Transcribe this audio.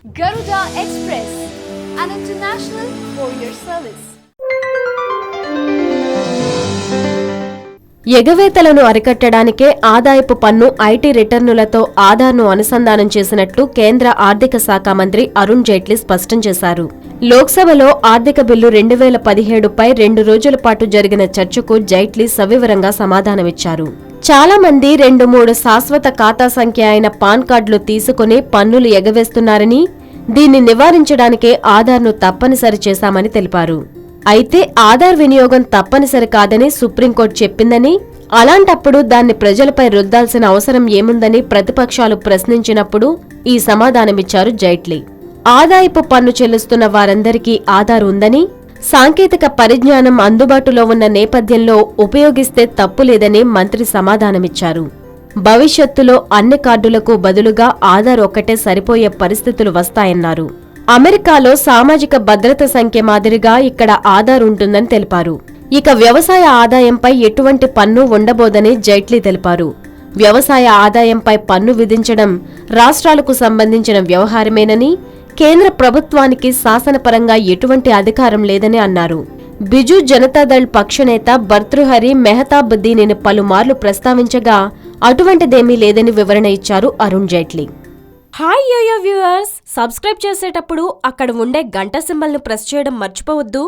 Garuda Express, an international courier service. ఎగవేతలను అరికట్టడానికే ఆదాయపు పన్ను ఐటీ రిటర్నులతో ఆధార్ను అనుసంధానం చేసినట్లు కేంద్ర ఆర్థిక శాఖ మంత్రి అరుణ్ జైట్లీ స్పష్టం చేశారు. లోక్సభలో ఆర్థిక బిల్లు 2017పై 2 రోజుల పాటు జరిగిన చర్చకు జైట్లీ సవివరంగా సమాధానమిచ్చారు. చాలా మంది 2-3 శాశ్వత ఖాతా సంఖ్య అయిన పాన్ కార్డులు తీసుకుని పన్నులు ఎగవేస్తున్నారని, దీన్ని నివారించడానికే ఆధార్ను తప్పనిసరి చేశామని తెలిపారు. అయితే ఆధార్ వినియోగం తప్పనిసరి కాదని సుప్రీంకోర్టు చెప్పిందని, అలాంటప్పుడు దాన్ని ప్రజలపై రుద్దాల్సిన అవసరం ఏముందని ప్రతిపక్షాలు ప్రశ్నించినప్పుడు ఈ సమాధానమిచ్చారు జైట్లీ. ఆదాయపు పన్ను చెల్లిస్తున్న వారందరికీ ఆధార్ ఉందని, సాంకేతిక పరిజ్ఞానం అందుబాటులో ఉన్న నేపథ్యంలో ఉపయోగిస్తే తప్పులేదని మంత్రి సమాధానమిచ్చారు. భవిష్యత్తులో అన్ని కార్డులకు బదులుగా ఆధార్ ఒక్కటే సరిపోయే పరిస్థితులు వస్తాయన్నారు. అమెరికాలో సామాజిక భద్రత సంఖ్య మాదిరిగా ఇక్కడ ఆధార్ ఉంటుందని తెలిపారు. ఇక వ్యవసాయ ఆదాయంపై ఎటువంటి పన్ను ఉండబోదని జైట్లీ తెలిపారు. వ్యవసాయ ఆదాయంపై పన్ను విధించడం రాష్ట్రాలకు సంబంధించిన వ్యవహారమేనని, కేంద్ర ప్రభుత్వానికి శాసనపరంగా ఎటువంటి అధికారం లేదని అన్నారు. బిజు జనతాదళ్ పక్షనేత భర్తృహరి మెహతాబ్ దీనిని పలుమార్లు ప్రస్తావించగా అటువంటిదేమీ లేదని వివరణ ఇచ్చారు Arun Jaitley. Hi yo yo viewers, subscribe చేసేటప్పుడు అక్కడ ఉండే గంట సింబల్ను ప్రెస్ చేయడం మర్చిపోవద్దు.